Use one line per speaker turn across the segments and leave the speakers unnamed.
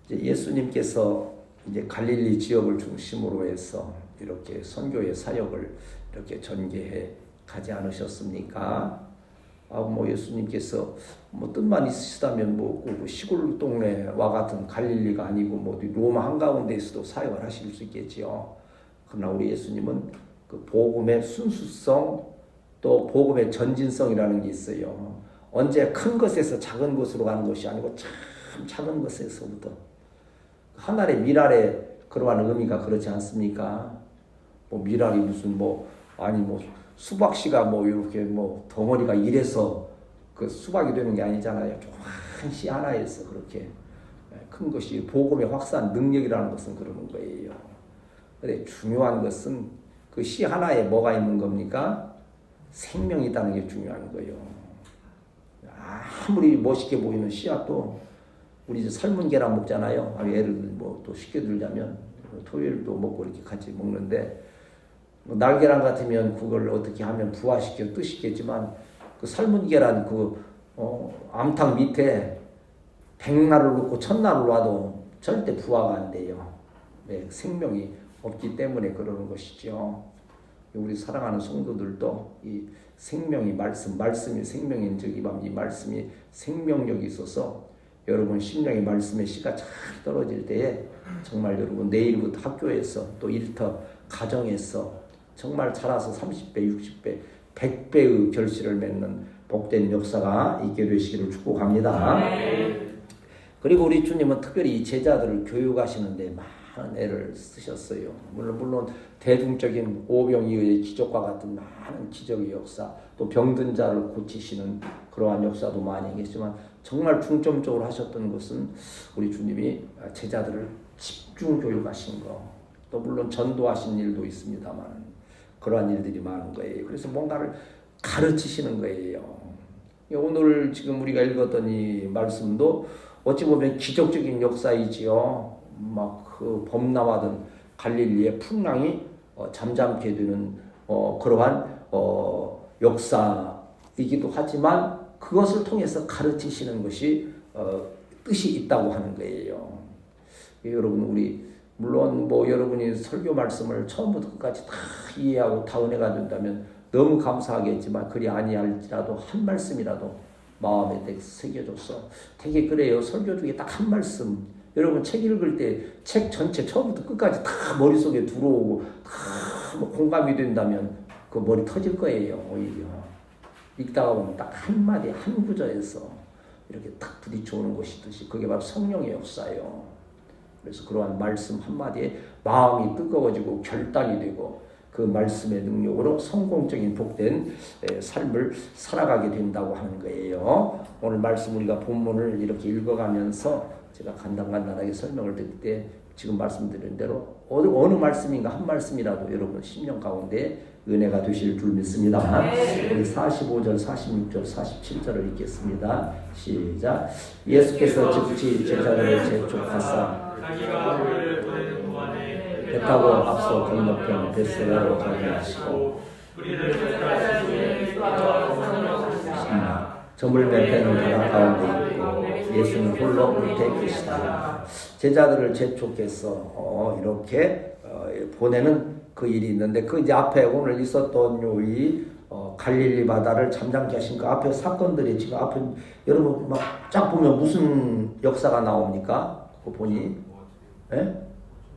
이제 예수님께서 이제 갈릴리 지역을 중심으로 해서 이렇게 선교의 사역을 이렇게 전개해 가지 않으셨습니까? 뭐 예수님께서 뭐 뜻만 있으시다면 뭐 시골 동네와 같은 갈릴리가 아니고 뭐 로마 한가운데에서도 사역을 하실 수 있겠지요. 그러나 우리 예수님은 그 복음의 순수성 또 복음의 전진성이라는 게 있어요. 언제 큰 것에서 작은 것으로 가는 것이 아니고 참 작은 것에서부터 하늘의 미랄의 그러한 의미가 그렇지 않습니까? 뭐 미랄이 무슨 뭐 아니 뭐 수박씨가 뭐 이렇게 뭐 덩어리가 이래서 그 수박이 되는 게 아니잖아요. 조그만 씨 하나에서 그렇게 큰 것이 복음의 확산 능력이라는 것은 그러는 거예요. 근데 중요한 것은 그 씨 하나에 뭐가 있는 겁니까? 생명이 있다는 게 중요한 거예요. 아무리 멋있게 보이는 씨앗도 우리 이제 삶은 계란 먹잖아요. 예를 뭐 또 쉽게 들자면 토요일도 먹고 이렇게 같이 먹는데 뭐 날계란 같으면 그걸 어떻게 하면 부화시켜 뜻이겠지만 그 삶은 계란 암탉 밑에 100날을 놓고 1000날을 놔도 절대 부화가 안 돼요. 네, 생명이 없기 때문에 그러는 것이죠. 우리 사랑하는 성도들도 이 생명이 말씀이 생명인 즉 이 말씀이 생명력이 있어서 여러분 심령의 말씀의 씨가 잘 떨어질 때에 정말 여러분 내일부터 학교에서 또 일터 가정에서 정말 자라서 30배, 60배, 100배의 결실을 맺는 복된 역사가 있게 되시기를 축복합니다. 그리고 우리 주님은 특별히 이 제자들을 교육하시는데 많은 애를 쓰셨어요. 물론 대중적인 오병이어의 기적과 같은 많은 기적의 역사, 또 병든 자를 고치시는 그러한 역사도 많이 했지만 정말 중점적으로 하셨던 것은 우리 주님이 제자들을 집중 교육하신 거, 또 물론 전도하신 일도 있습니다만 그러한 일들이 많은 거예요. 그래서 뭔가를 가르치시는 거예요. 오늘 지금 우리가 읽었던 이 말씀도 어찌 보면 기적적인 역사이지요. 막 그 범람하던 갈릴리의 풍랑이 잠잠게 되는 그러한 역사이기도 하지만 그것을 통해서 가르치시는 것이 뜻이 있다고 하는 거예요. 여러분 우리 물론 뭐 여러분이 설교 말씀을 처음부터 끝까지 다 이해하고 다 은혜가 된다면 너무 감사하겠지만 그리 아니할지라도 한 말씀이라도 마음에 새겨줘서 되게 그래요. 설교 중에 딱 한 말씀 여러분 책 읽을 때 책 전체 처음부터 끝까지 다 머릿속에 들어오고 다 공감이 된다면 그 머리 터질 거예요. 오히려 읽다가 보면 딱 한마디 한 구절에서 이렇게 딱 부딪혀오는 것이듯이 그게 바로 성령의 역사예요. 그래서 그러한 말씀 한마디에 마음이 뜨거워지고 결단이 되고 그 말씀의 능력으로 성공적인 복된 삶을 살아가게 된다고 하는 거예요. 오늘 말씀 우리가 본문을 이렇게 읽어가면서 제가 간단하게 설명을 드릴 때 지금 말씀드린 대로 어느 말씀인가 한 말씀이라도 여러분 심령 가운데 은혜가 되실 줄 믿습니다. 우리 45절, 46절, 47절을 읽겠습니다. 시작. 예수께서 즉시 제자들을 재촉하사 배 타고 앞서 건너편 벳세다로 가게 하시고 저물매 배는 바다 가운데 있고 예수는 홀로 밑에 계시다. 제자들을 재촉해서 이렇게 보내는 그 일이 있는데 그 이제 앞에 오늘 있었던 이 갈릴리 바다를 잠잠케 하신 그 앞에 사건들이 지금 앞에 여러분 막 쫙 보면 무슨 역사가 나옵니까? 그거 보니 예?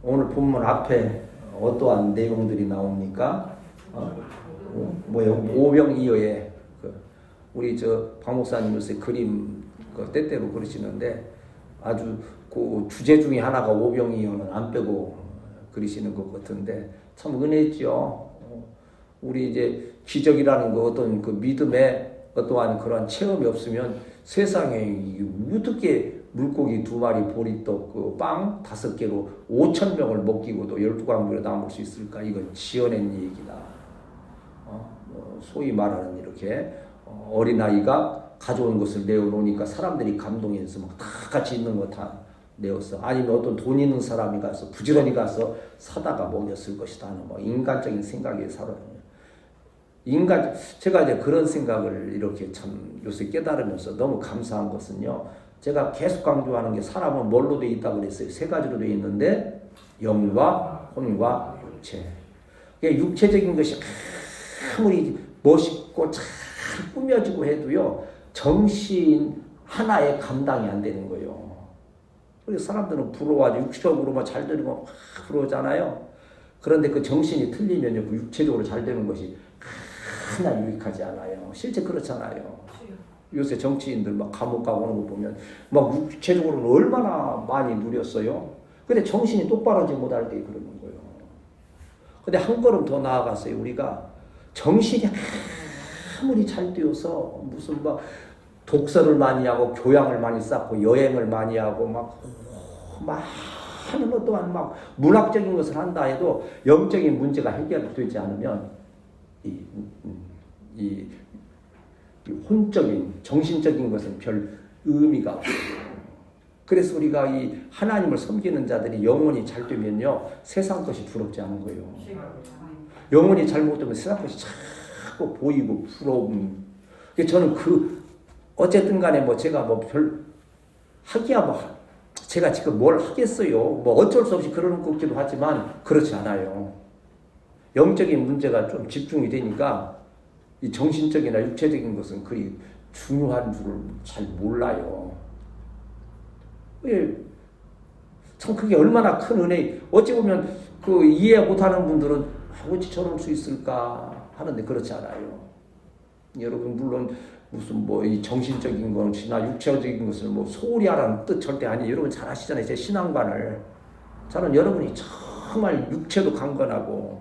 오늘 본문 앞에 어떠한 내용들이 나옵니까? 뭐요? 오병이어의 우리 박 목사님 요새 그림 때때로 그리시는데 아주 그 주제 중에 하나가 오병이어는 안 빼고 그리시는 것 같은데 참 은혜죠. 우리 이제 기적이라는 거 어떤 그 믿음의 어떠한 그런 체험이 없으면 세상에 어떻게 물고기 2마리 보리떡 그 빵 5개로 5,000명을 먹이고도 12광주에 남을 수 있을까? 이건 지어낸 얘기다. 소위 말하는 이렇게 어린아이가 가져온 것을 내어놓으니까 사람들이 감동해서 막 다 같이 있는 거 다 내었어. 아니면 어떤 돈 있는 사람이 가서 부지런히 가서 사다가 먹였을 것이다 하는 뭐 인간적인 생각에 살아요. 제가 이제 그런 생각을 이렇게 참 요새 깨달으면서 너무 감사한 것은요. 제가 계속 강조하는 게 사람은 뭘로 되어 있다고 그랬어요. 세 가지로 되어 있는데 영과 혼과 육체. 육체적인 것이 아무리 멋있고 잘 꾸며지고 해도요. 정신 하나에 감당이 안 되는 거예요. 그래서 사람들은 부러워하죠. 육체적으로만 잘 되는 거 부러워하잖아요. 그런데 그 정신이 틀리면요. 그 육체적으로 잘 되는 것이 하나 유익하지 않아요. 실제 그렇잖아요. 요새 정치인들 막 감옥 가고 오는 거 보면 막 육체적으로는 얼마나 많이 누렸어요. 근데 정신이 똑바로지 못할 때 그러는 거예요. 근데 한 걸음 더 나아갔어요. 우리가 정신이 아무리 잘 되어서 무슨 막 독서를 많이 하고 교양을 많이 쌓고 여행을 많이 하고 막 많은 어떠한 막 문학적인 것을 한다 해도 영적인 문제가 해결되지 않으면 이 혼적인 정신적인 것은 별 의미가 없어요. 그래서 우리가 이 하나님을 섬기는 자들이 영혼이 잘 되면요 세상 것이 부럽지 않은 거예요. 영혼이 잘못되면 세상 것이 자꾸 보이고 부러움. 저는 어쨌든 간에 뭐 제가 뭐 별 하기야 뭐 제가 지금 뭘 하겠어요. 뭐 어쩔 수 없이 그러는 것 같기도 하지만 그렇지 않아요. 영적인 문제가 좀 집중이 되니까 이 정신적이나 육체적인 것은 그리 중요한 줄을 잘 몰라요. 참 그게 얼마나 큰 은혜. 어찌 보면 그 이해 못하는 분들은 어찌 저럴 수 있을까 하는데 그렇지 않아요. 여러분 물론 무슨 뭐 이 정신적인 것이나 육체적인 것을 뭐 소홀히 하라는 뜻 절대 아니에요. 여러분 잘 아시잖아요. 제 신앙관을. 저는 여러분이 정말 육체도 강건하고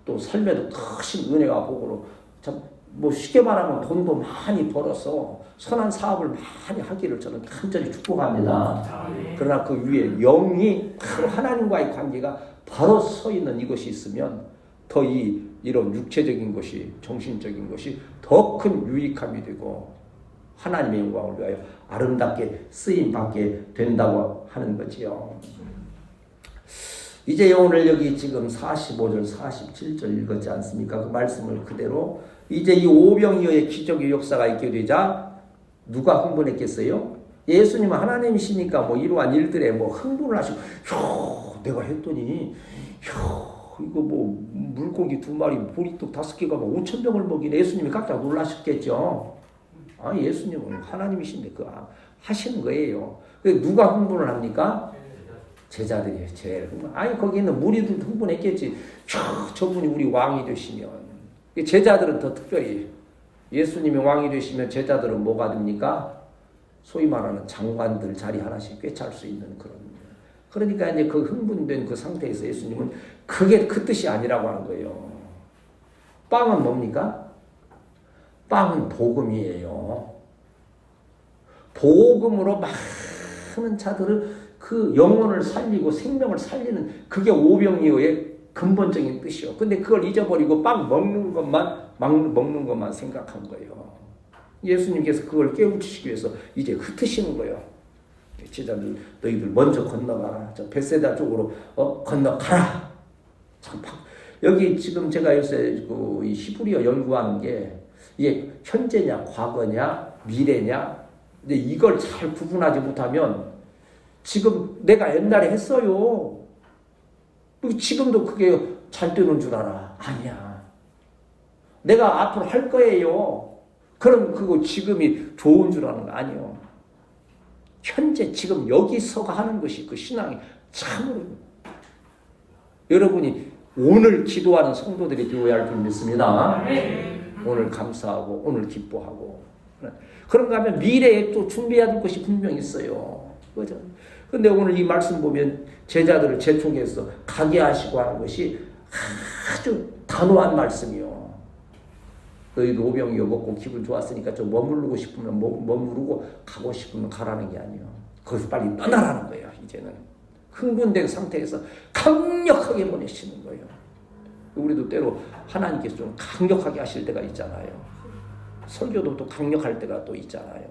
또 삶에도 크신 은혜와 복으로 참 뭐 쉽게 말하면 돈도 많이 벌어서 선한 사업을 많이 하기를 저는 간절히 축복합니다. 그러나 그 위에 영이 바로 하나님과의 관계가 바로 서 있는 이것이 있으면 더 이런 육체적인 것이 정신적인 것이 더 큰 유익함이 되고 하나님의 영광을 위하여 아름답게 쓰임받게 된다고 하는 거지요. 이제 오늘 여기 지금 45절 47절 읽었지 않습니까? 그 말씀을 그대로 이제 이 오병이어의 기적의 역사가 있게 되자 누가 흥분했겠어요? 예수님은 하나님이시니까 뭐 이러한 일들에 뭐 흥분을 하시고 내가 했더니 이거 뭐 물고기 2마리 보리떡 5개가 뭐 5,000명을 먹이네. 예수님이 깜짝 놀라셨겠죠. 예수님은 하나님이신데 하시는 거예요. 누가 흥분을 합니까? 제자들이 제일 흥분. 거기 있는 무리들도 흥분했겠지. 저분이 우리 왕이 되시면. 제자들은 더 특별히 예수님이 왕이 되시면 제자들은 뭐가 됩니까? 소위 말하는 장관들 자리 하나씩 꿰찰 수 있는 그런. 그러니까 이제 그 흥분된 그 상태에서 예수님은 그게 그 뜻이 아니라고 하는 거예요. 빵은 뭡니까? 빵은 복음이에요. 복음으로 많은 자들을 그 영혼을 살리고 생명을 살리는 그게 오병이어의 근본적인 뜻이요. 근데 그걸 잊어버리고 빵 먹는 것만 생각한 거예요. 예수님께서 그걸 깨우치시기 위해서 이제 흩으시는 거예요. 제자들 너희들 먼저 건너가라. 저 벳세다 쪽으로 건너가라. 여기 지금 제가 요새 이 히브리어 연구하는 게 이게 현재냐 과거냐 미래냐. 근데 이걸 잘 구분하지 못하면 지금 내가 옛날에 했어요. 지금도 그게 잘 되는 줄 알아. 아니야. 내가 앞으로 할 거예요. 그럼 그거 지금이 좋은 줄 아는 거 아니요. 현재 지금 여기서가 하는 것이 그 신앙이 참으로 여러분이 오늘 기도하는 성도들이 되어야 할 줄 믿습니다. 오늘 감사하고 오늘 기뻐하고 그런가 하면 미래에 또 준비해야 될 것이 분명히 있어요. 그죠? 근데 오늘 이 말씀 보면 제자들을 재촉해서 가게 하시고 하는 것이 아주 단호한 말씀이요. 너희도 오병이어 먹고 기분 좋았으니까 좀 머무르고 싶으면 머무르고 가고 싶으면 가라는 게 아니에요. 거기서 빨리 떠나라는 거예요. 이제는 흥분된 상태에서 강력하게 보내시는 거예요. 우리도 때로 하나님께서 좀 강력하게 하실 때가 있잖아요. 설교도 또 강력할 때가 또 있잖아요.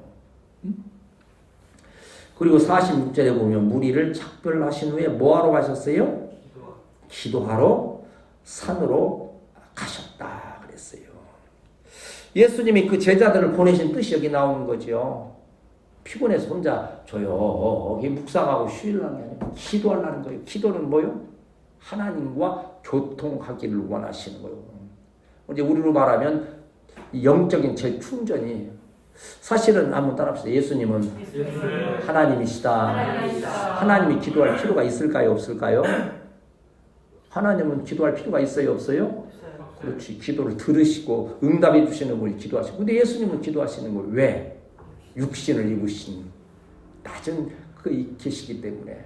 그리고 46절에 보면 무리를 작별하신 후에 뭐하러 가셨어요? 기도하러 산으로 가셨다 그랬어요. 예수님이 그 제자들을 보내신 뜻이 여기 나오는 거죠. 피곤해서 혼자 조용히 묵상하고 쉬려는 게 아니고 기도하려는 거예요. 기도는 뭐요? 하나님과 교통하기를 원하시는 거예요. 이제 우리로 말하면 영적인 재충전이 사실은 한번 따라합시다. 예수님은 하나님이시다. 하나님이 기도할 필요가 있을까요? 없을까요? 하나님은 기도할 필요가 있어요? 없어요? 그렇지. 기도를 들으시고 응답해 주시는 분이 기도하시고. 근데 예수님은 기도하시는 거예요. 왜? 육신을 입으신 낮은 그 계시기 때문에.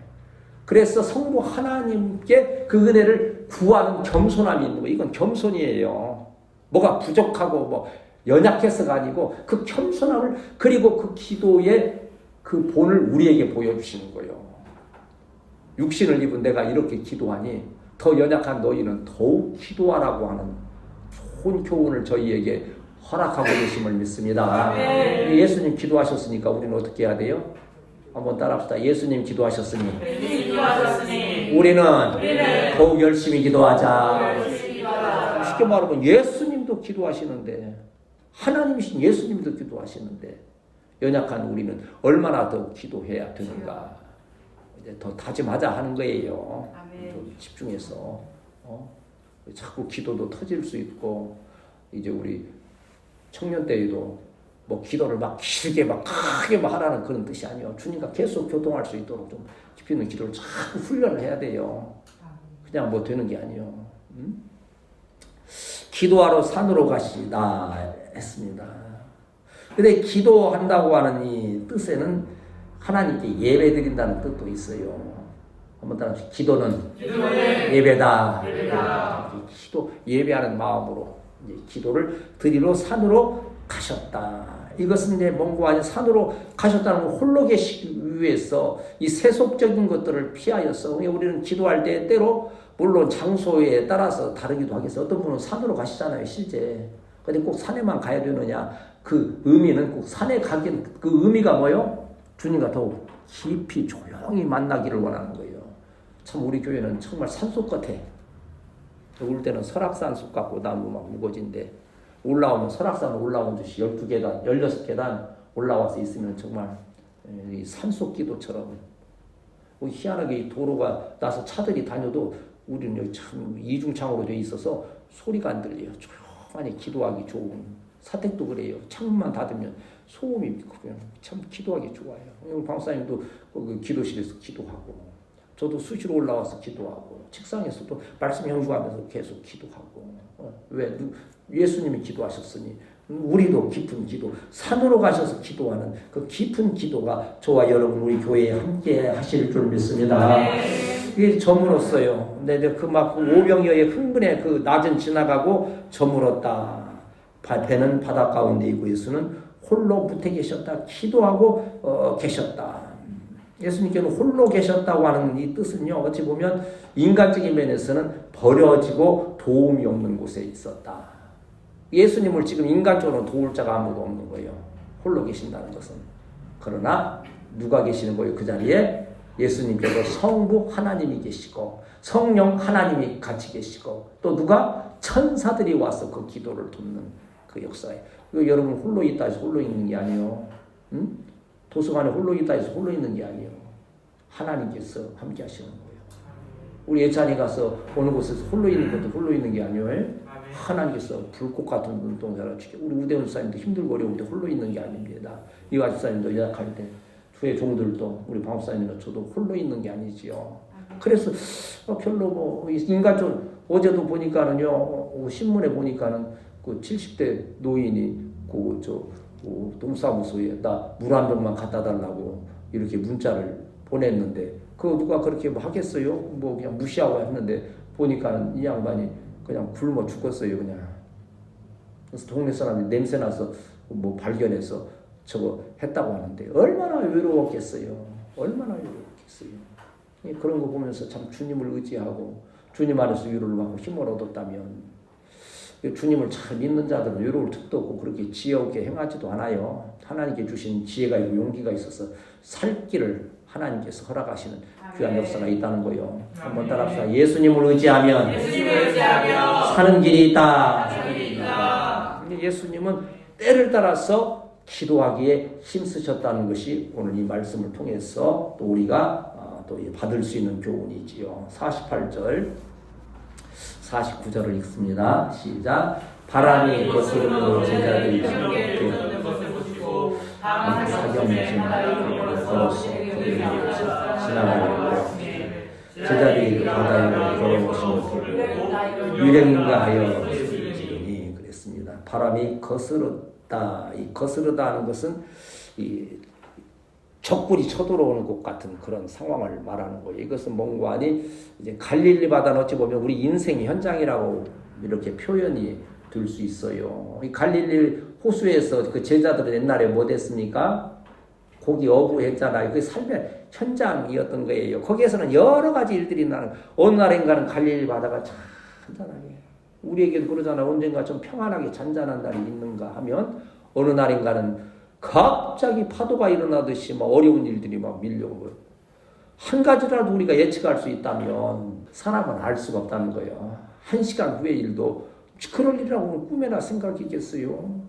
그래서 성부 하나님께 그 은혜를 구하는 겸손함이 있는 거예요. 이건 겸손이에요. 뭐가 부족하고 뭐 연약해서가 아니고 그 겸손함을 그리고 그 기도의 그 본을 우리에게 보여주시는 거예요. 육신을 입은 내가 이렇게 기도하니 더 연약한 너희는 더욱 기도하라고 하는 좋은 교훈을 저희에게 허락하고 계심을 믿습니다. 예수님 기도하셨으니까 우리는 어떻게 해야 돼요? 한번 따라합시다. 예수님 기도하셨으니 우리는 더욱 열심히 기도하자. 쉽게 말하면 예수님도 기도하시는데 하나님이신 예수님도 기도하시는데 연약한 우리는 얼마나 더 기도해야 되는가. 이제 더 다짐하자 하는 거예요. 좀 집중해서 자꾸 기도도 터질 수 있고 이제 우리 청년 때에도 뭐 기도를 막 길게 막 크게 막 하라는 그런 뜻이 아니에요. 주님과 계속 교통할 수 있도록 좀 깊이 있는 기도를 자꾸 훈련을 해야 돼요. 그냥 뭐 되는 게 아니에요. 기도하러 산으로 가시다 했습니다. 근데 기도한다고 하는 이 뜻에는 하나님께 예배 드린다는 뜻도 있어요. 한번 따라합시다. 기도는 예배다. 기도, 예배하는 마음으로 이제 기도를 드리러 산으로 가셨다. 이것은 이제 뭔가 아닌 산으로 가셨다는 건 홀로 계시기 위해서 이 세속적인 것들을 피하여서 우리는 기도할 때 때로 물론 장소에 따라서 다르기도 하겠어요. 어떤 분은 산으로 가시잖아요, 실제. 근데 꼭 산에만 가야 되느냐? 그 의미는 꼭 산에 가긴 그 의미가 뭐요? 주님과 더욱 깊이 조용히 만나기를 원하는 거예요. 참 우리 교회는 정말 산속 같아. 올 때는 설악산 숲 같고 나무 막 무거진데 올라오면 설악산 올라온 듯이 12계단, 16계단 올라와서 있으면 정말 이 산속 기도처럼 희한하게 이 도로가 나서 차들이 다녀도 우리는 여기 참 이중창으로 돼 있어서 소리가 안 들려요. 조용하니 기도하기 좋은. 사택도 그래요. 창문만 닫으면 소음이 그냥 참 기도하기 좋아요. 우리 방사님도 그 기도실에서 기도하고 저도 수시로 올라와서 기도하고 책상에서도 말씀 연구하면서 계속 기도하고 왜? 예수님이 기도하셨으니 우리도 깊은 기도, 산으로 가셔서 기도하는 그 깊은 기도가 저와 여러분 우리 교회에 함께 하실 줄 믿습니다. 이게 저물었어요. 근데 그 막 오병이어의 흥분에 그 낮은 지나가고 저물었다. 배는 바다 가운데 있고 예수는 홀로 붙어 계셨다. 기도하고 계셨다. 예수님께는 홀로 계셨다고 하는 이 뜻은요. 어찌 보면 인간적인 면에서는 버려지고 도움이 없는 곳에 있었다. 예수님을 지금 인간적으로 도울 자가 아무도 없는 거예요. 홀로 계신다는 것은. 그러나 누가 계시는 거예요? 그 자리에 예수님께서 성부 하나님이 계시고 성령 하나님이 같이 계시고 또 누가 천사들이 와서 그 기도를 돕는 그 역사에. 여러분 홀로 있다 해서 홀로 있는 게 아니에요. 응? 도서관에 홀로 있다 해서 홀로 있는 게 아니에요. 하나님께서 함께 하시는 거예요. 우리 예찬이 가서 어느 곳에서 홀로 있는 것도 홀로 있는 게 아니에요. 하나님께서 불꽃 같은 눈동자를 치게. 우리 우대훈 집사님도 힘들고 어려울 때 홀로 있는 게 아닙니다. 이화 집사님도 연약할 때 주의 종들도 우리 방목사님이나 저도 홀로 있는 게 아니지요. 그래서 별로 뭐 인간적으로 어제도 보니까는요 신문에 보니까는 그 70대 노인이 그 동사무소에 나 물 한 병만 갖다 달라고 이렇게 문자를 보냈는데 그거 누가 그렇게 뭐 하겠어요? 뭐 그냥 무시하고 했는데 보니까는 이 양반이 그냥 굶어 죽었어요 그냥. 그래서 동네 사람이 냄새 나서 뭐 발견해서 저거 했다고 하는데 얼마나 외로웠겠어요. 얼마나 외로웠겠어요. 그런 거 보면서 참 주님을 의지하고 주님 안에서 위로를 받고 힘을 얻었다면 주님을 잘 믿는 자들은 외로울 틈도 없고 그렇게 지혜 없게 행하지도 않아요. 하나님께 주신 지혜가 있고 용기가 있어서 살 길을 하나님께서 허락하시는 귀한 역사가 있다는 거예요. 한번 따라합시다. 예수님을 의지하면 사는 길이 있다. 예수님은 때를 따라서 기도하기에 힘쓰셨다는 것이 오늘 이 말씀을 통해서 또 우리가 또 받을 수 있는 교훈이지요. 48절, 49절을 읽습니다. 시작. 바람이 거스름으로 제자들이 즐겁게 사경심 걸어서 지나가려고 제자들이 바다 위로 걸어오심을 보고 유령인가 하여 소리지르니 그랬습니다. 바람이 거스르다. 이 거스르다 하는 것은 이 적군이 쳐들어오는 것 같은 그런 상황을 말하는 거예요. 이것은 뭔가 아니 이제 갈릴리 바다는 어찌 보면 우리 인생의 현장이라고 이렇게 표현이 될 수 있어요. 이 갈릴리 호수에서 그 제자들은 옛날에 뭐 됐습니까? 고기 어부했잖아요. 그 삶의 현장이었던 거예요. 거기에서는 여러 가지 일들이 나는 어느 날인가는 갈릴리 바다가 잔잔하게 우리에게도 그러잖아. 언젠가 좀 평안하게 잔잔한 날이 있는가 하면 어느 날인가는 갑자기 파도가 일어나듯이 막 어려운 일들이 막 밀려온 거예요. 한 가지라도 우리가 예측할 수 있다면 사람은 알 수가 없다는 거예요. 1시간 후의 일도 그럴 일이라고 꿈에나 생각이겠어요.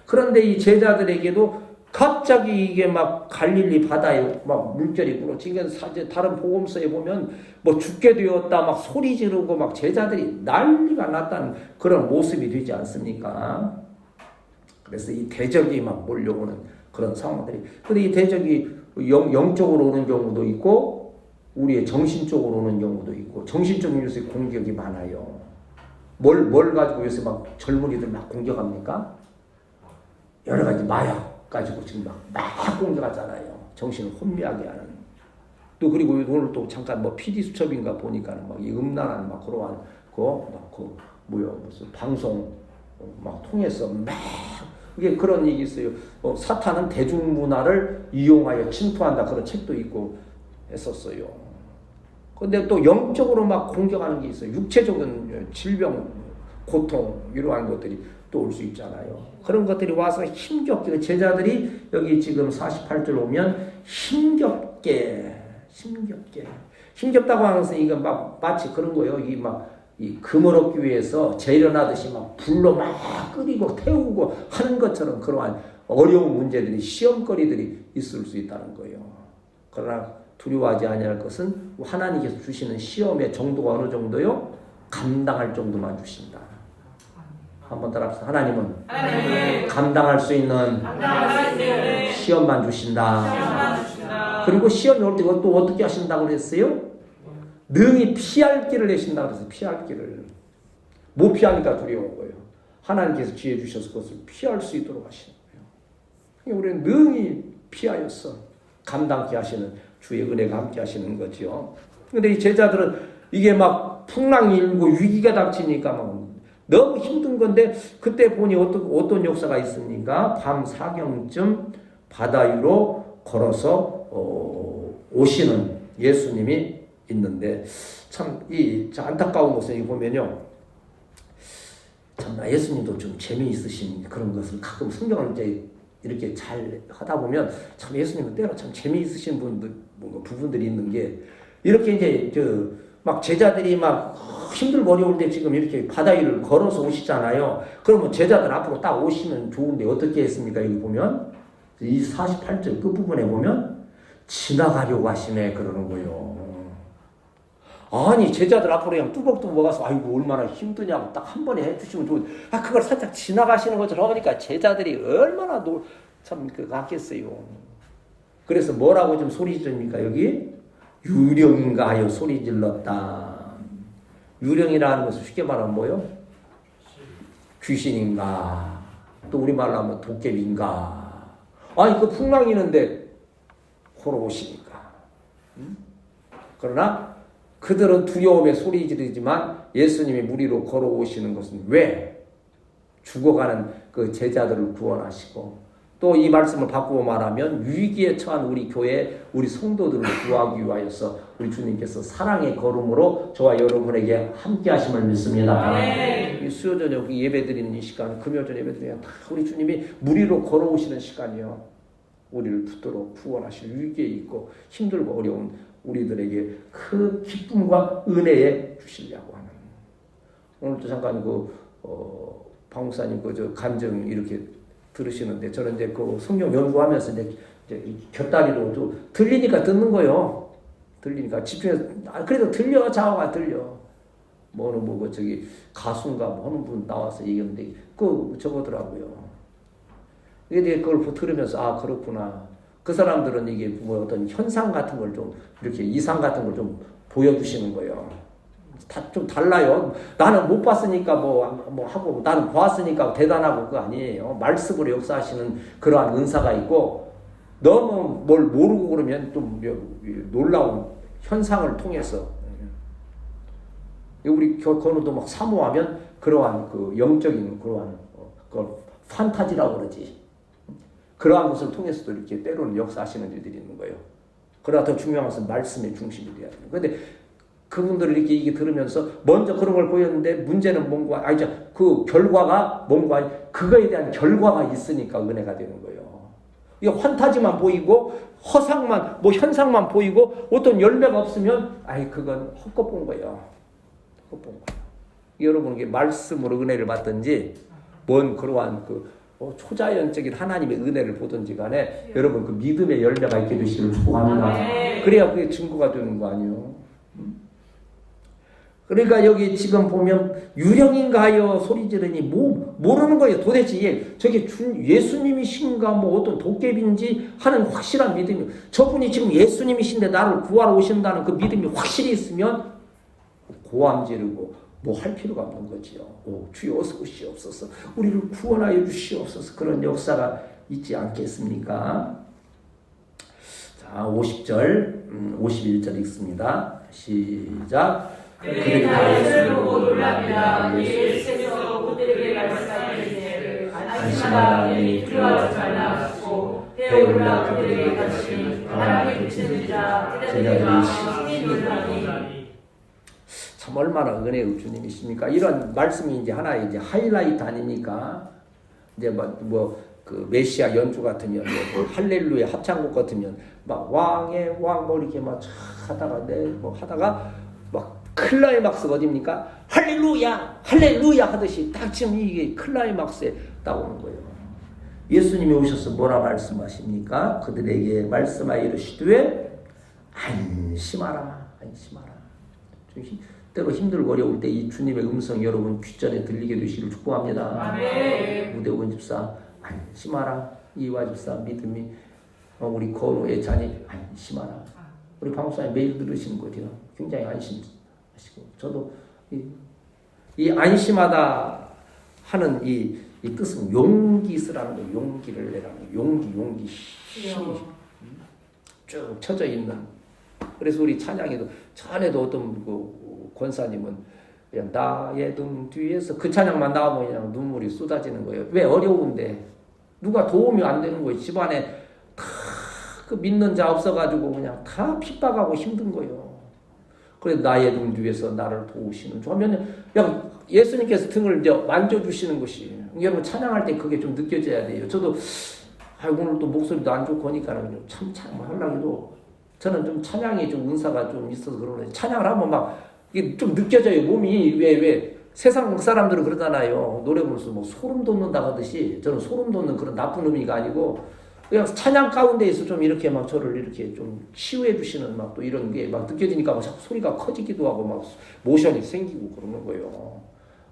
그런데 이 제자들에게도 갑자기 이게 막 갈릴리 바다에 막 물결이 불어. 지금 다른 복음서에 보면 뭐 죽게 되었다 막 소리 지르고 막 제자들이 난리가 났다는 그런 모습이 되지 않습니까? 그래서 이 대적이 막 몰려오는 그런 상황들이. 근데 이 대적이 영적으로 오는 경우도 있고 우리의 정신적으로 오는 경우도 있고 정신적인 요새 공격이 많아요. 뭘 가지고 요새 막 젊은이들 막 공격합니까? 여러 가지 마약 가지고 지금 막 공격하잖아요. 정신을 혼미하게 하는. 또 그리고 오늘 또 잠깐 뭐 PD 수첩인가 보니까는 막 이 음란한 막 그러한 무슨 방송 막 통해서 막 그게 그런 얘기 있어요. 사탄은 대중문화를 이용하여 침투한다 그런 책도 있고 했었어요. 근데 또 영적으로 막 공격하는 게 있어요. 육체적인 질병, 고통 이러한 것들이 또 올 수 있잖아요. 그런 것들이 와서 힘겹게 제자들이 여기 지금 48절 오면 힘겹다고 하는 것은 이거 막 마치 그런 거예요. 이 금을 얻기 위해서 재련하듯이 막 불로 막 끓이고 태우고 하는 것처럼 그러한 어려운 문제들이 시험거리들이 있을 수 있다는 거예요. 그러나 두려워하지 아니할 것은 하나님께서 주시는 시험의 정도가 어느 정도요? 감당할 정도만 주신다. 한번 따라합시다. 하나님은 감당할 수 있는 시험만 주신다. 그리고 시험이 올 때 또 어떻게 하신다고 그랬어요? 능히 피할 길을 내신다고 그랬어요. 피할 길을. 못 피하니까 두려운 거예요. 하나님께서 지혜 주셔서 그것을 피할 수 있도록 하시는 거예요. 우리는 능히 피하여서 감당케 하시는 주의 은혜가 함께 하시는 거죠. 근데 이 제자들은 이게 막 풍랑이 일고 위기가 닥치니까 막 너무 힘든 건데 그때 보니 어떤 역사가 있습니까? 밤 4경쯤 바다 위로 걸어서 오시는 예수님이 있는데 참 안타까운 것은 이 보면요. 참 예수님도 좀 재미있으신 그런 것을 가끔 성경을 이제 이렇게 잘 하다 보면 참 예수님은 때로 참 재미있으신 부분들이 있는 게 이렇게 이제 막 제자들이 막 힘들고 어려울 때 지금 이렇게 바다 위를 걸어서 오시잖아요. 그러면 제자들 앞으로 딱 오시면 좋은데 어떻게 했습니까? 여기 보면 이 48절 끝부분에 보면 지나가려고 하시네 그러는 거예요. 아니 제자들 앞으로 그냥 뚜벅뚜벅 가서 아이고 얼마나 힘드냐고 딱 한 번에 해주시면 좋은. 그걸 살짝 지나가시는 것처럼 하니까 제자들이 얼마나 참 같겠어요. 그래서 뭐라고 좀 소리 지릅니까 여기? 유령인가 하여 소리 질렀다. 유령이라는 것은 쉽게 말하면 뭐요? 귀신인가? 또 우리말로 하면 도깨비인가? 아니 그 풍랑이 있는데 걸어오시니까. 그러나 그들은 두려움에 소리 지르지만 예수님이 무리로 걸어오시는 것은 왜? 죽어가는 그 제자들을 구원하시고 또 이 말씀을 바꾸어 말하면 위기에 처한 우리 교회, 우리 성도들을 구하기 위하여서 우리 주님께서 사랑의 걸음으로 저와 여러분에게 함께 하심을 믿습니다. 이 수요 저녁 예배드리는 이 시간, 금요일 예배드리는 다 우리 주님이 무리로 걸어오시는 시간이요. 우리를 붙들어 구원하실 위기에 있고 힘들고 어려운 우리들에게 그 기쁨과 은혜에 주시려고 하는. 오늘도 잠깐 박 목사님 저 간증 이렇게 들으시는데 저는 이제 그 성경 연구하면서 이제 곁다리로 또 들리니까 듣는 거요. 들리니까 집중해서 그래도 들려 자화가 들려. 뭐 저기 가수인가 뭐 하는 분 나와서 얘기했는데 그 저거더라고요. 이게 그걸 들으면서 아 그렇구나. 그 사람들은 이게 뭐 어떤 현상 같은 걸 좀 이렇게 이상 같은 걸 좀 보여주시는 거예요. 좀 달라요. 나는 못 봤으니까 뭐 하고 나는 보았으니까 대단하고 그거 아니에요. 말씀으로 역사하시는 그러한 은사가 있고 너무 뭘 모르고 그러면 좀 놀라운 현상을 통해서 우리 건우도 막 사모하면 그러한 그 영적인 그러한 그걸 판타지라고 그러지. 그러한 것을 통해서도 이렇게 때로는 역사하시는 일들이 있는 거예요. 그러나 더 중요한 것은 말씀의 중심이 돼야 돼요. 그런데 그분들을 이렇게 들으면서 먼저 그런 걸 보였는데 문제는 뭔가 아니죠. 그 결과가 뭔가 그거에 대한 결과가 있으니까 은혜가 되는 거예요. 이게 환타지만 보이고 허상만 뭐 현상만 보이고 어떤 열매가 없으면 그건 헛것 본 거예요. 헛것 본 거예요. 여러분 이게 말씀으로 은혜를 받든지 뭔 그러한 초자연적인 하나님의 은혜를 보든지 간에 여러분 그 믿음의 열매가 있게 되시길 축복합니다. 그래야 그게 증거가 되는 거 아니에요. 그러니까 여기 지금 보면 유령인가 하여 소리 지르니 모르는 거예요. 도대체 저게 예수님이신가 뭐 어떤 도깨비인지 하는 확실한 믿음이 저분이 지금 예수님이신데 나를 구하러 오신다는 그 믿음이 확실히 있으면 고함 지르고 뭐 할 필요가 없는 거지요. 주여 어서 오시옵소서. 우리를 구원하여 주시옵소서. 그런 역사가 있지 않겠습니까? 자, 50절, 51절 읽습니다. 시작.
그들이 다 예수를 보고 놀랍니다. 예수께서 그들에게 말씀하시되 안심하라 이 두려워하지 말라 하시고 배에 올라 그들에게 가시니 바람이 그치는 자 그들에게 신이 놀라니.
참 얼마나 은혜의 주님이십니까? 이런 말씀이 이제 하나의 이제 하이라이트 아닙니까? 이제 그 메시아 연주 같으면 뭐 할렐루야 합창곡 같으면 막 왕의 왕 뭐 이렇게 막 하다가 하다가 막 클라이막스가 어딥니까? 할렐루야 할렐루야 하듯이 딱 지금 이게 클라이막스에 딱 오는 거예요. 예수님이 오셔서 뭐라 말씀하십니까? 그들에게 말씀하여 이르시되 안심하라 안심하라. 때로 힘들고 어려울 때 이 주님의 음성 여러분 귓전에 들리게 되시기를 축복합니다.
아멘.
무대원 집사 안심하라. 이와 집사 믿음이 우리 건우의 자녀 안심하라. 우리 방송에 매일 들으시는 거 같아요. 굉장히 안심하시고 저도 이 안심하다 하는 이 뜻은 용기 쓰라는 거예요. 용기를 내라는 용기 힘이 쭉 쳐져 있는. 그래서 우리 찬양에도 전에도 어떤 권사님은 그냥 나의 등 뒤에서 그 찬양만 나오면 그냥 눈물이 쏟아지는 거예요. 왜? 어려운데 누가 도움이 안 되는 거예요. 집안에 다 그 믿는 자 없어가지고 그냥 다 핍박하고 힘든 거예요. 그래 나의 등 뒤에서 나를 도우시는 그러면 그냥 예수님께서 등을 이제 만져주시는 것이 여러분 찬양할 때 그게 좀 느껴져야 돼요. 저도 오늘 또 목소리도 안 좋고 하니까 참 하려고 해도 저는 좀 찬양이 좀 은사가 좀 있어서 그러는데 찬양을 하면 막 이게 좀 느껴져요. 몸이 왜 세상 사람들은 그러잖아요. 노래 부르면서 뭐 소름 돋는다 하듯이 저는 소름 돋는 그런 나쁜 의미가 아니고 그냥 찬양 가운데에서 좀 이렇게 막 저를 이렇게 좀 치유해 주시는 막 또 이런 게 막 느껴지니까 막 자꾸 소리가 커지기도 하고 막 모션이 생기고 그러는 거예요.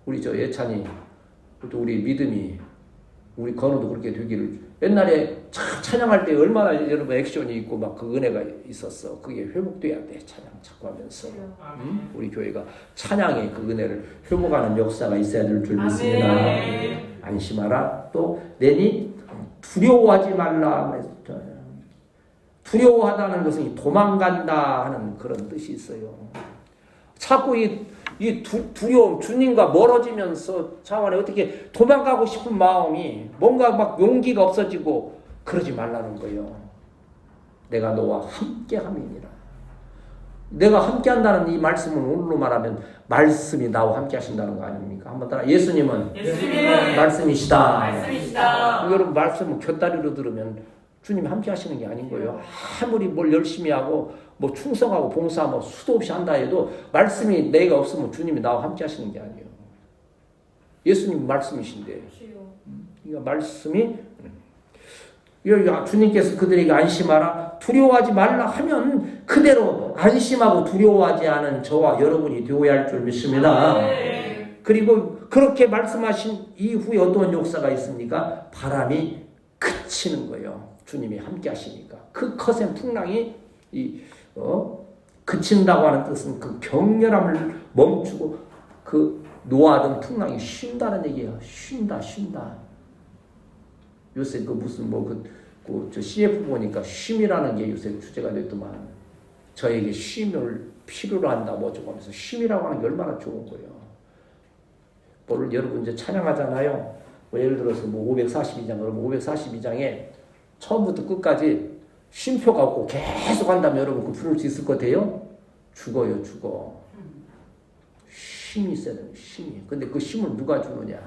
우리 저 예찬이 또 우리 믿음이 우리 건우도 그렇게 되기를 옛날에 찬양할 때 얼마나 여러분 액션이 있고 막 그 은혜가 있었어. 그게 회복돼야 돼. 찬양 자꾸 하면서 우리 교회가 찬양의 그 은혜를 회복하는 역사가 있어야 될 줄 믿습니다. 안심하라. 또 내니 두려워하지 말라. 두려워하다는 것은 도망간다 하는 그런 뜻이 있어요. 자꾸 이 두려움, 주님과 멀어지면서 차원에 어떻게 도망가고 싶은 마음이 뭔가 막 용기가 없어지고 그러지 말라는 거예요. 내가 너와 함께 함이니라. 내가 함께 한다는 이 말씀은 오늘로 말하면 말씀이 나와 함께 하신다는 거 아닙니까? 한번 따라 예수님은 말씀이시다. 여러분 말씀은 곁다리로 들으면 주님 함께 하시는 게 아닌 거예요. 아무리 뭘 열심히 하고 뭐 충성하고 봉사하고 수도 없이 한다 해도 말씀이 내가 없으면 주님이 나와 함께 하시는 게 아니에요. 예수님 말씀이신데 그러니까 말씀이 주님께서 그들에게 안심하라 두려워하지 말라 하면 그대로 안심하고 두려워하지 않은 저와 여러분이 되어야 할 줄 믿습니다. 그리고 그렇게 말씀하신 이후에 어떤 역사가 있습니까? 바람이 그치는 거예요. 주님이 함께 하시니까. 그 거센 풍랑이 그친다고 하는 뜻은 그 격렬함을 멈추고 그 노하던 풍랑이 쉰다는 얘기예요. 쉰다. 요새 그 무슨 저 CF 보니까 쉼이라는 게 요새 주제가 됐더만 저에게 쉼을 필요로 한다 저거 하면서 쉼이라고 하는 게 얼마나 좋은 거예요. 오늘 여러분 이제 찬양하잖아요. 예를 들어서 542장 그러면 542장에 처음부터 끝까지 쉼표가 없고 계속 한다면 여러분 그 부를 수 있을 것 같아요? 죽어요. 쉼이 있어야 돼요. 쉼이. 근데 그 쉼을 누가 주느냐?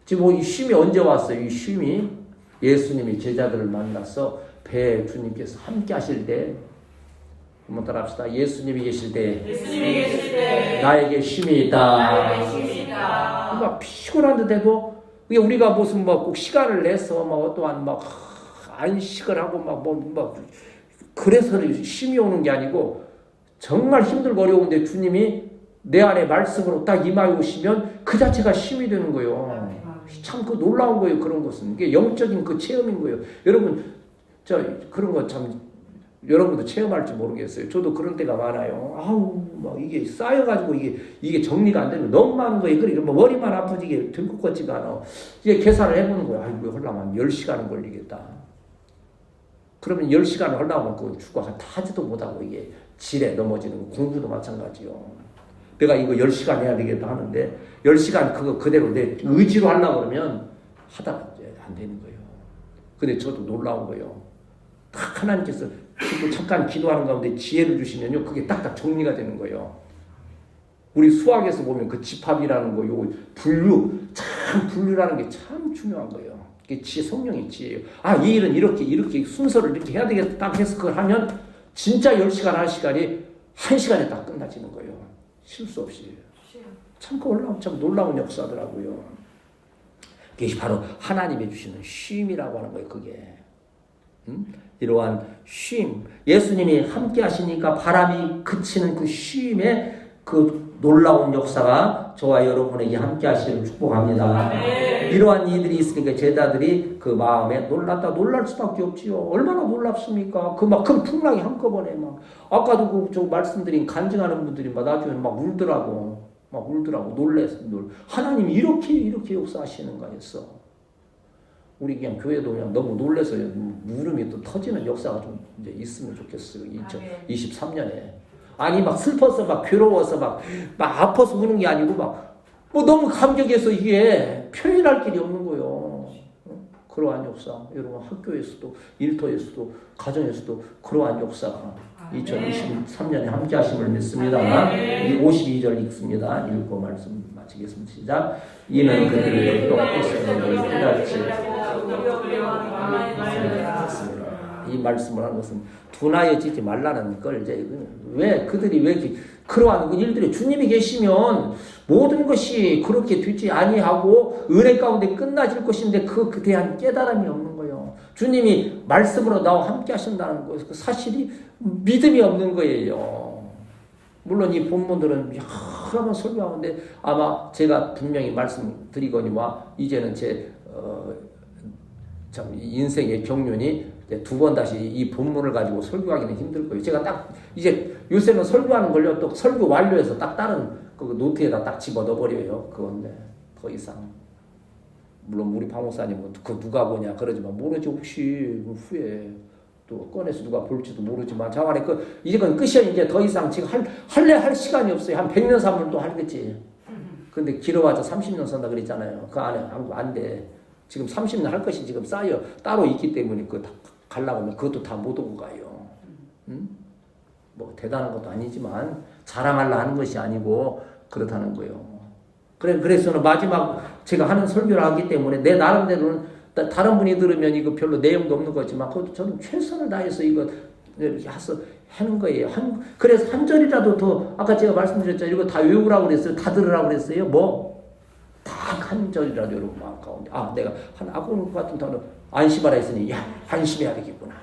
지금 이 쉼이 언제 왔어요? 이 쉼이 예수님이 제자들을 만나서 배에 주님께서 함께 하실 때 한번 따라합시다. 예수님이 계실 때 나에게 쉼이 있다. 그러니까 피곤한데도 우리가 무슨 꼭 시간을 내서 또한 안식을 하고 그래서 쉼이 오는 게 아니고 정말 힘들고 어려운데 주님이 내 안에 말씀으로 딱 임하여 오시면 그 자체가 쉼이 되는 거예요. 참 그 놀라운 거예요. 그런 것은 이게 영적인 그 체험인 거예요. 여러분 그런 거 참 여러분도 체험할지 모르겠어요. 저도 그런 때가 많아요. 이게 쌓여가지고 이게 정리가 안 되면 너무 많은 거예요. 그러니까 머리만 아프지 이게 될 것 같지가 않아. 이게 계산을 해보는 거예요. 이거 하려면 10시간은 걸리겠다. 그러면 10시간을 하려면 그 죽고 다 하지도 못하고 이게 지레 넘어지는 거. 공부도 마찬가지요. 내가 이거 10시간 해야 되겠다 하는데 10시간 그거 그대로 내 의지로 하려고 그러면 하다가 이제 안 되는 거예요. 근데 저도 놀라운 거예요. 딱 하나님께서 잠깐 기도하는 가운데 지혜를 주시면요. 그게 딱딱 정리가 되는 거예요. 우리 수학에서 보면 그 집합이라는 거, 요 분류라는 게 참 중요한 거예요. 그게 성령의 지혜예요. 이 일은 이렇게 순서를 이렇게 해야 되겠다 딱 해서 그걸 하면 진짜 10시간 할 시간이 1시간에 딱 끝나지는 거예요. 실수 없이. 참 참 놀라운 역사더라고요. 그게 바로 하나님이 주시는 쉼이라고 하는 거예요. 그게. 이러한 쉼. 예수님이 함께 하시니까 바람이 그치는 그 쉼의 그 놀라운 역사가 저와 여러분에게 함께 하시기를 축복합니다. 이러한 이들이 있으니까 제자들이 그 마음에 놀랄 수밖에 없지요. 얼마나 놀랍습니까? 큰 풍랑이 한꺼번에 아까도 저 말씀드린 간증하는 분들이 나중에 울더라고. 놀래서 하나님이 이렇게 역사하시는가 했어. 우리 그냥 교회도 그냥 너무 놀래서 물음이 또 터지는 역사가 좀 이제 있으면 좋겠어요. 2023년에. 슬퍼서 괴로워서 아파서 우는 게 아니고 너무 감격해서 이게 표현할 길이 없는 거예요. 그러한 역사. 여러분 학교에서도 일터에서도 가정에서도 그러한 역사가 2023년에 함께 하심을 믿습니다. 52절 읽습니다. 읽고 말씀 마치겠습니다. 시작. 이는 그들을 똑똑히 깨닫지. 이 말씀을 하는 것은 둔하여지지 말라는 걸 이제 그들이 왜 이렇게 그러한 일들이 주님이 계시면 모든 것이 그렇게 되지 아니하고 은혜 가운데 끝나질 것인데 그 대한 깨달음이 없는 거예요. 주님이 말씀으로 나와 함께 하신다는 것, 그 사실이 믿음이 없는 거예요. 물론 이 본문들은 여러 번 설교하는데 아마 제가 분명히 말씀드리거니와 이제는 제 참 인생의 경륜이 두 번 다시 이 본문을 가지고 설교하기는 힘들 거예요. 제가 딱 이제 요새는 설교하는 걸요. 또 설교 완료해서 딱 다른 그 노트에다 딱 집어 넣어버려요. 그건데 더 이상 물론 우리 박목사님은 그 누가 보냐 그러지만 모르지 혹시 후에 또 꺼내서 누가 볼지도 모르지만 자간에 이건 끝이야. 이제 더 이상 지금 할 시간이 없어요. 한 100년 사면 또 하겠지. 근데 길어봐서 30년 산다 그랬잖아요. 그 안에 안 돼. 지금 30년 할 것이 지금 쌓여 따로 있기 때문에 가려고 하면 그것도 다 못 오고 가요. 대단한 것도 아니지만 자랑하려 하는 것이 아니고 그렇다는 거예요. 그래서는 마지막 제가 하는 설교를 하기 때문에 내 나름대로는 다른 분이 들으면 이거 별로 내용도 없는 거지만 그것도 저는 최선을 다해서 이거 이렇게 하는 거예요. 그래서 한 절이라도 더 아까 제가 말씀드렸잖아요. 이거 다 외우라고 그랬어요. 다 들으라고 그랬어요. 다 한 절이라도 여러분 마음 가운데 내가 한 아군 같은 단어 안심하라 했으니 안심해야 되겠구나.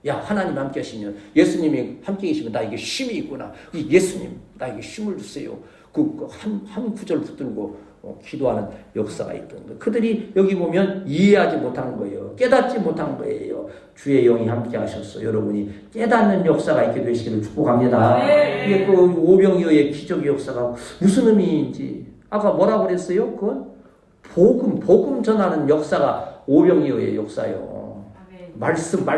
하나님 함께 하시면 예수님이 함께 계시면 나에게 쉼이 있구나. 예수님 나에게 쉼을 주세요. 한 구절 붙들고 기도하는 역사가 있던 거예요. 그들이 여기 보면 이해하지 못한 거예요. 깨닫지 못한 거예요. 주의 영이 함께 하셨어. 여러분이 깨닫는 역사가 있게 되시기를 축복합니다. 이게 그 오병이어의 기적의 역사가 무슨 의미인지 아까 뭐라고 그랬어요? 그건 복음 전하는 역사가 오병이어의 역사요. 말씀을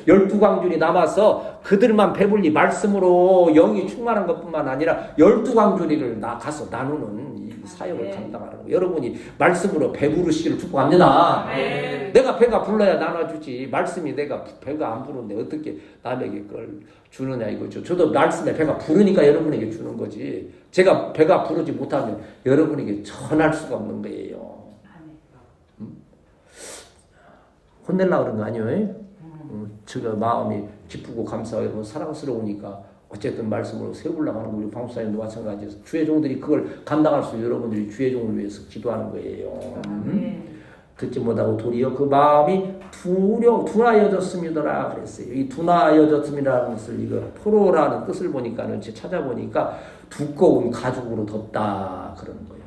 12광줄이 남아서 그들만 배불리 말씀으로 영이 충만한 것뿐만 아니라 12광줄이를 가서 나누는 이 사역을 감당하는 거예요. 여러분이 말씀으로 배부르시기를 축복합니다. 내가 배가 불러야 나눠주지. 말씀이 내가 배가 안 부르는데 어떻게 남에게 그걸 주느냐 이거죠. 저도 말씀에 배가 부르니까 여러분에게 주는 거지. 제가 배가 부르지 못하면 여러분에게 전할 수가 없는 거예요. 혼내려고 그런 거 아니에요? 제가 마음이 기쁘고 감사하고 여러분 사랑스러우니까 어쨌든 말씀으로 세우려고 하는 거 우리 방수사님도 마찬가지에서 주의 종들이 그걸 감당할 수 있는 여러분들이 주의 종을 위해서 기도하는 거예요. 듣지 못하고 도리어 그 마음이 둔하여졌음이더라 그랬어요. 이 둔하여졌음이라는 것을 이거 포로라는 뜻을 보니까는 찾아보니까 두꺼운 가죽으로 덮다 그런 거예요.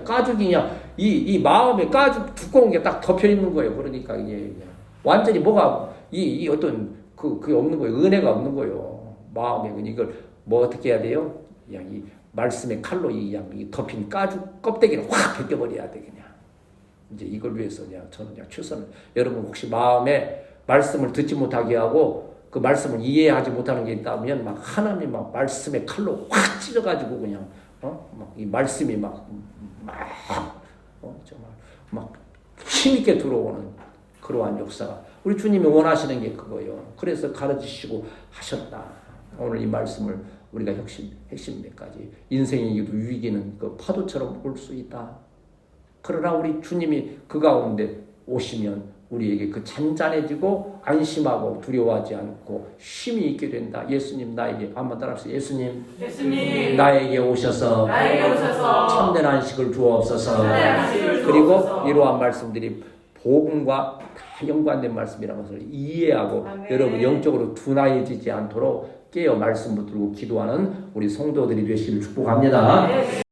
가죽이 그냥 이 마음에 가죽 두꺼운 게 딱 덮여 있는 거예요. 그러니까 이게 그냥 완전히 뭐가 이 어떤 그게 없는 거예요. 은혜가 없는 거예요. 마음에 이걸 뭐 어떻게 해야 돼요? 그냥 이 말씀의 칼로 이 덮인 가죽 껍데기를 확 벗겨버려야 돼 그냥. 이제 이걸 위해서 저는 최선을 여러분 혹시 마음에 말씀을 듣지 못하게 하고 그 말씀을 이해하지 못하는 게 있다면 막 하나님 막 말씀의 칼로 확 찢어가지고 그냥 이 말씀이 정말 막 힘있게 들어오는 그러한 역사가 우리 주님이 원하시는 게 그거예요. 그래서 가르치시고 하셨다. 오늘 이 말씀을 우리가 핵심 몇 가지 인생이기도 위기는 그 파도처럼 올 수 있다. 그러나 우리 주님이 그 가운데 오시면 우리에게 그 잔잔해지고 안심하고 두려워하지 않고 쉼이 있게 된다. 예수님 나에게 한번 따라합시다. 예수님 나에게 오셔서 참된 안식을 주옵소서. 그리고 이러한 말씀들이 복음과 다 연관된 말씀이라는 것을 이해하고 여러분 영적으로 둔하여지지 않도록 깨어 말씀 붙들고 기도하는 우리 성도들이 되시기를 축복합니다.